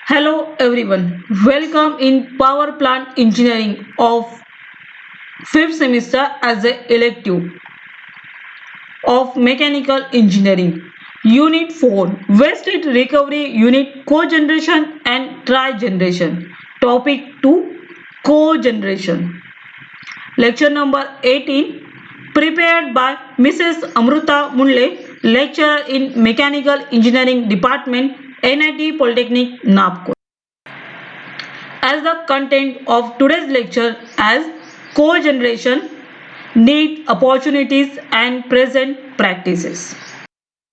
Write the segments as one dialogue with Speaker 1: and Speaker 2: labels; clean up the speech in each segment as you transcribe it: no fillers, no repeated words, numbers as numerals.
Speaker 1: Hello everyone, welcome in Power Plant Engineering of 5th semester as a elective of Mechanical Engineering. Unit 4 Waste Heat Recovery Unit Cogeneration and Trigeneration. Topic 2 Cogeneration. Lecture number 18 prepared by Mrs. Amruta Munle, lecturer in Mechanical Engineering Department, NIT Polytechnic, Nagpur. As the content of today's lecture as cogeneration, need, opportunities and present practices.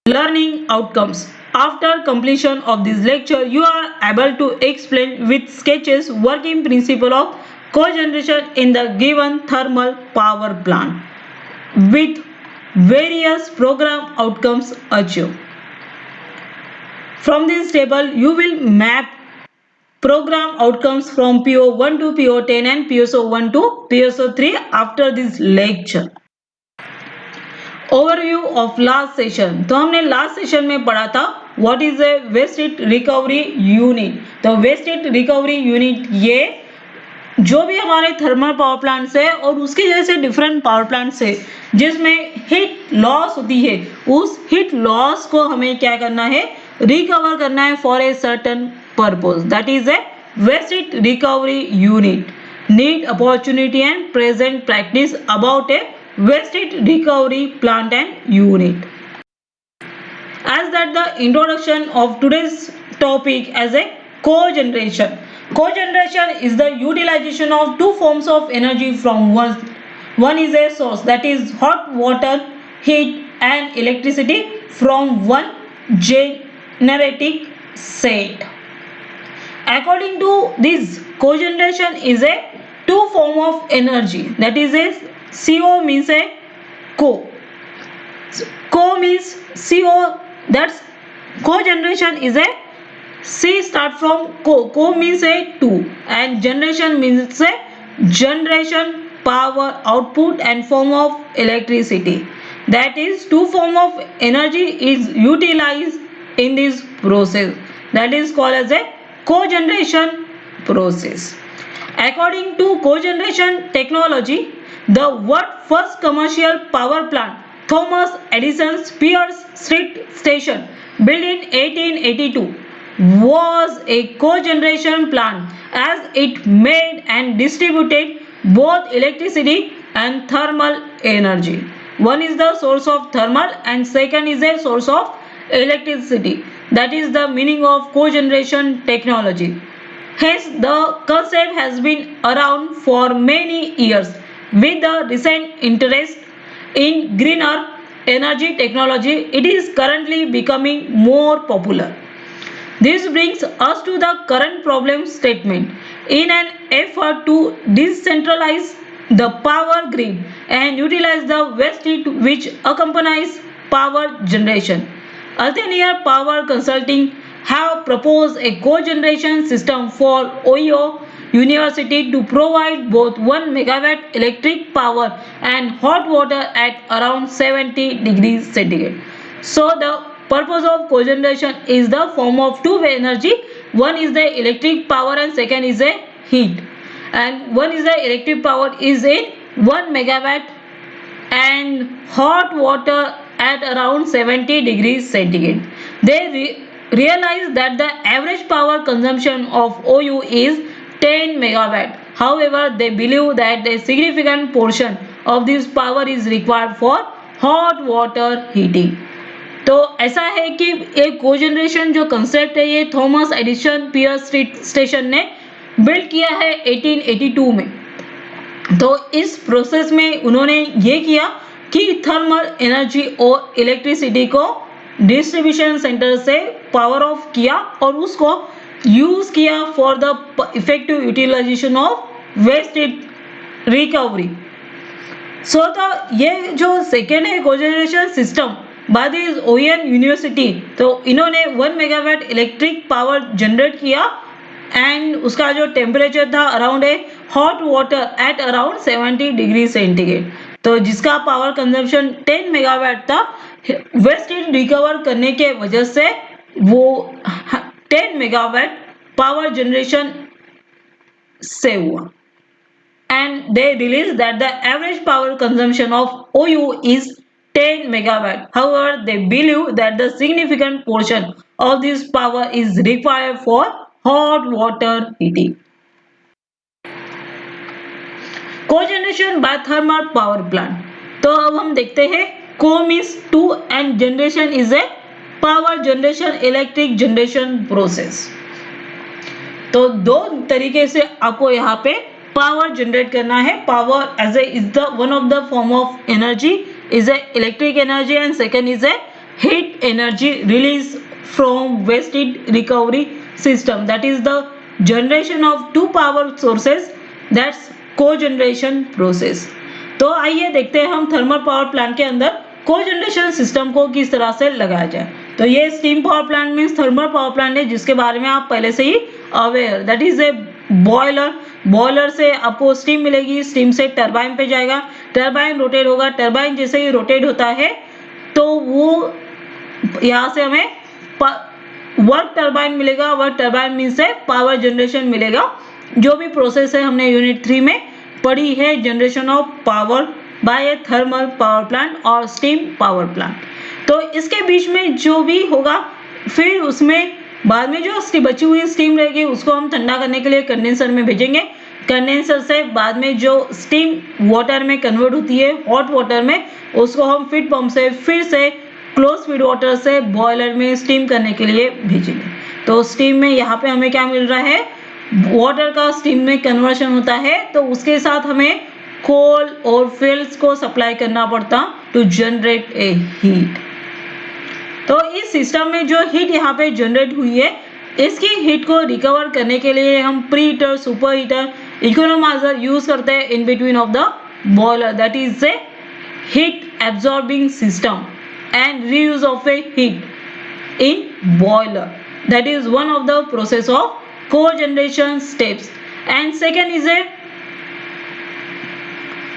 Speaker 1: Learning outcomes. After completion of this lecture, you are able to explain with sketches working principle of cogeneration in the given thermal power plant with various program outcomes achieved. From this table, you will map program outcomes from PO1 to PO10 and PSO1 to PSO3 after this lecture. Overview of last session. तो हमने last session में पढ़ा था what is a waste heat recovery unit. तो waste heat recovery unit ये जो भी हमारे थर्मल पावर प्लांट है और उसके जैसे डिफरेंट पावर प्लांट्स है जिसमें हीट लॉस होती है, उस हीट लॉस को हमें क्या करना है, रिकवर करना है for a certain purpose. That is a waste heat recovery unit. Need, opportunity and present practice about a waste heat recovery plant and unit. As that the introduction of today's topic as a cogeneration. Cogeneration is the utilization of two forms of energy from one. One is a source, that is hot water, heat and electricity from one generating set. According to this, cogeneration is a two form of energy, that is a CO means a co. Co means CO. That's cogeneration is a C start from co. Co means a two and generation means a generation, power, output and form of electricity. That is two form of energy is utilized in this process. That is called as a cogeneration process. According to cogeneration technology, the world first commercial power plant, Thomas Edison's Pierce Street Station, built in 1882, was a cogeneration plant as it made and distributed both electricity and thermal energy. One is the source of thermal and second is a source of electricity. That is the meaning of cogeneration technology. Hence, the concept has been around for many years. With the recent interest in greener energy technology, it is currently becoming more popular. This brings us to the current problem statement. In an effort to decentralize the power grid and utilize the waste heat which accompanies power generation, Althenier Power Consulting have proposed a cogeneration system for Ohio University to provide both 1 megawatt electric power and hot water at around 70 degrees centigrade. So the purpose of cogeneration is the form of two-way energy. One is the electric power and second is a heat. And one is the electric power is in 1 megawatt and hot water at around 70 degrees centigrade. They realize that the average power consumption of OU is 10 megawatt. However, they believe that a significant portion of this power is required for hot water heating. तो ऐसा है कि एक cogeneration जो concept है ये Thomas Edison Pearl Street Station ने build किया है 1882 में. तो इस प्रोसेस में उन्होंने ये किया कि थर्मल एनर्जी और इलेक्ट्रिसिटी को डिस्ट्रीब्यूशन सेंटर से पावर ऑफ किया और उसको यूज किया for the effective utilisation of waste heat recovery. So तो ये जो सेकेंड है कोजेनरेशन सिस्टम बाय दिस ओएन यूनिवर्सिटी, तो इन्होंने 1 मेगावाट इलेक्ट्रिक पावर जनरेट किया एंड उसका जो टेम्परेचर था around a hot water at around 70 degree centigrade. तो जिसका पावर कंजम्पशन 10 मेगावाट था, वेस्ट हीट रिकवर करने के वजह से वो 10 मेगावाट पावर जनरेशन से हुआ and they released that the average power consumption of OU is 10 megawatt. However, they believe that the significant portion of this power is required for hot water heating. Co-generation by thermal power plant. तो अब हम देखते हैं co means two and generation is a power generation electric generation process. तो दो तरीके से आपको यहाँ पे पावर जनरेट करना है. Power as a is the one of the form of energy, is a electric energy and second is a heat energy release from waste heat recovery system. That is the generation of two power sources, that's cogeneration process. तो आइए देखते हैं हम thermal power plant के अंदर को generation system को किस तरह से लगाया जाए. तो ये steam power plant means thermal power plant है जिसके बारे में आप पहले से ही aware. That is a boiler. Boiler से आपको स्टीम मिलेगी, स्टीम से टरबाइन पे जाएगा, टरबाइन रोटेट होगा. टरबाइन जैसे ही रोटेट होता है तो वो यहाँ से हमें वर्क टरबाइन मिलेगा. वर्क टरबाइन मीन्स से पावर जनरेशन मिलेगा. जो भी प्रोसेस है हमने यूनिट 3 में पढ़ी है, generation of power bye A thermal power plant और स्टीम पावर प्लांट. तो इसके बीच में जो भी होगा फिर उसमें बाद में जो बची हुई स्टीम रहेगी उसको हम ठंडा करने के लिए कंडेंसर में भेजेंगे. कंडेंसर से बाद में जो स्टीम वाटर में कन्वर्ट होती है हॉट वाटर में, उसको हम फीड पंप से फिर से क्लोज फीड वाटर से बॉयलर में स्टीम करने के लिए भेजेंगे. तो स्टीम में यहाँ पे हमें क्या मिल रहा है, वाटर का स्टीम में कन्वर्शन होता है. तो उसके साथ हमें कोल और फ्यूल्स को सप्लाई करना पड़ता टू जनरेट ए हीट. तो इस सिस्टम में जो हीट यहाँ पे जनरेट हुई है, इसकी हीट को रिकवर करने के लिए हम pre heater, super heater, economiser use करते हैं इन between off the boiler. That is a heat absorbing system and reuse of A heat in boiler. That is one of the process of co-generation steps. And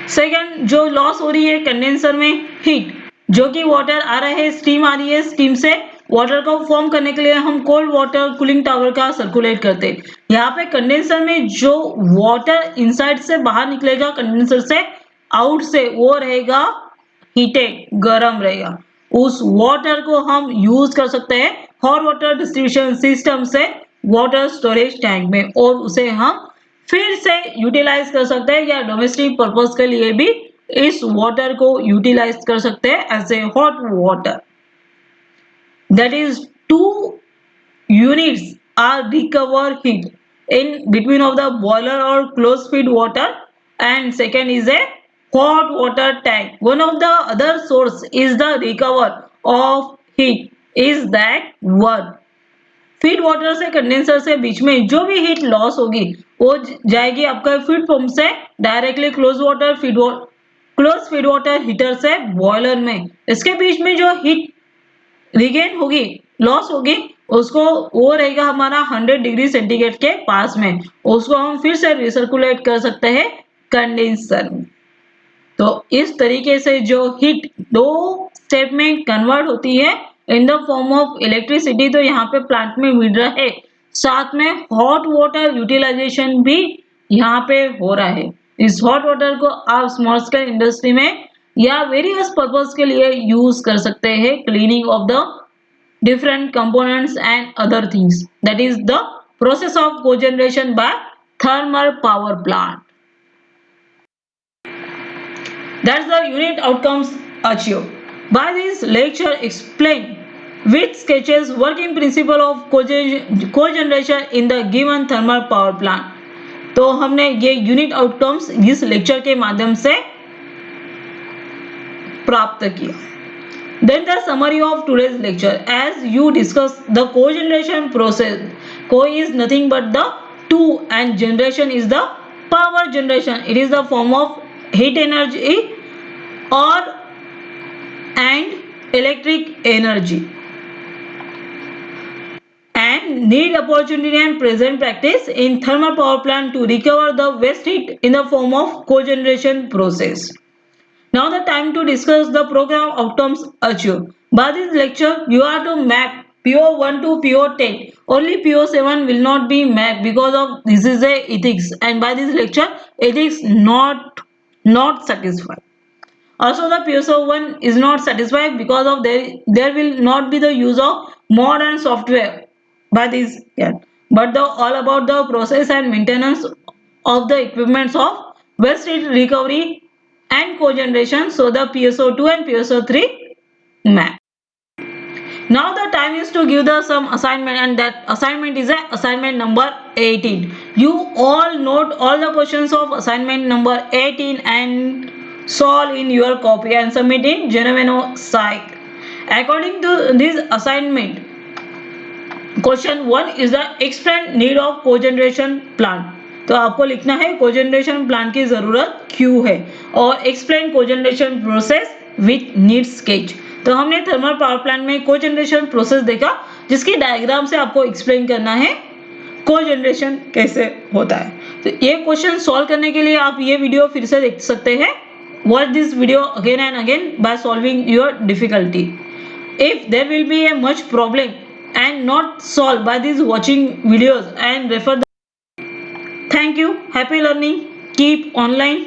Speaker 1: second जो loss हो रही है condenser में heat, जो कि water आ रहा है, steam आ रही है, स्टीम से वाटर को फॉर्म करने के लिए हम कोल्ड वाटर कूलिंग टावर का सर्कुलेट करते हैं. यहाँ पे कंडेंसर में जो वाटर इनसाइड से बाहर निकलेगा कंडेंसर से आउट से, वो रहेगा हीटेड, गर्म रहेगा. उस वाटर को हम यूज कर सकते हैं हॉट वाटर डिस्ट्रीब्यूशन सिस्टम से वाटर स्टोरेज टैंक में, और उसे हम फिर से यूटिलाइज कर सकते हैं या डोमेस्टिक पर्पज के लिए भी इस वाटर को यूटिलाइज कर सकते हैं as a hot water. That is two units are recover heat in between off the boiler और close feed water, and second is a hot water tank. One of the other source is the recover of heat is that one. Feed water से condenser से बीच में जो भी heat loss होगी वो जाएगी आपका फीड पंप से directly close feed water heater से बॉयलर में. इसके बीच में जो हीट रिगेन होगी, लॉस होगी, उसको वो रहेगा हमारा 100 डिग्री सेंटीग्रेड के पास में. उसको हम फिर से रिसर्कुलेट कर सकते हैं कंडेंसर में. तो इस तरीके से जो हीट दो स्टेप में कन्वर्ट होती है in the form of electricity, तो यहाँ पे प्लांट में मिल रहा है. साथ में हॉट वाटर यूटिलाइजेशन भी यहाँ पे हो रहा है. इस हॉट वाटर को आप स्मॉल स्केल इंडस्ट्री में या वेरियस पर्पज के लिए यूज कर सकते हैं, cleaning of the different components and other things. That is the process of cogeneration by thermal power plant. That's the unit outcomes achieved. By this lecture explain with sketches working principle of cogeneration in the given thermal power plant. तो हमने ये unit outcomes इस lecture के माध्यम से प्राप्त किया. Then the summary of today's lecture. As you discuss the cogeneration process, co is nothing but the two and generation is the power generation. It is the form of heat energy or and electric energy, and need opportunity and present practice in thermal power plant to recover the waste heat in the form of cogeneration process. Now the time to discuss the program outcomes achieved. By this lecture you are to map PO1 to PO10. Only PO7 will not be met because of this is a ethics, and by this lecture ethics not satisfied. Also the PSO1 is not satisfied because of there will not be the use of modern software by this yet, but the all about the process and maintenance of the equipments of waste heat recovery and cogeneration. So the PSO2 and PSO3 map. Now the time is to give the some assignment, and that assignment is a assignment number 18. You all note all the questions of assignment number 18 and solve in your copy and submit in Genoveno Psych. According to this assignment, question 1 is the explain need of cogeneration plant. तो आपको लिखना है cogeneration plant की जरूरत क्यों है और explain cogeneration process with need sketch. तो हमने थर्मल पावर प्लांट में कोजेनरेशन प्रोसेस देखा जिसकी डायग्राम से आपको एक्सप्लेन करना है कोजेनरेशन कैसे होता है. तो ये क्वेश्चन सॉल्व करने के लिए आप ये वीडियो फिर से देख सकते हैं. Watch this video again and again by solving your difficulty. If there will be a much problem and not solved by these watching videos and refer the. Thank you. Happy learning. Keep online.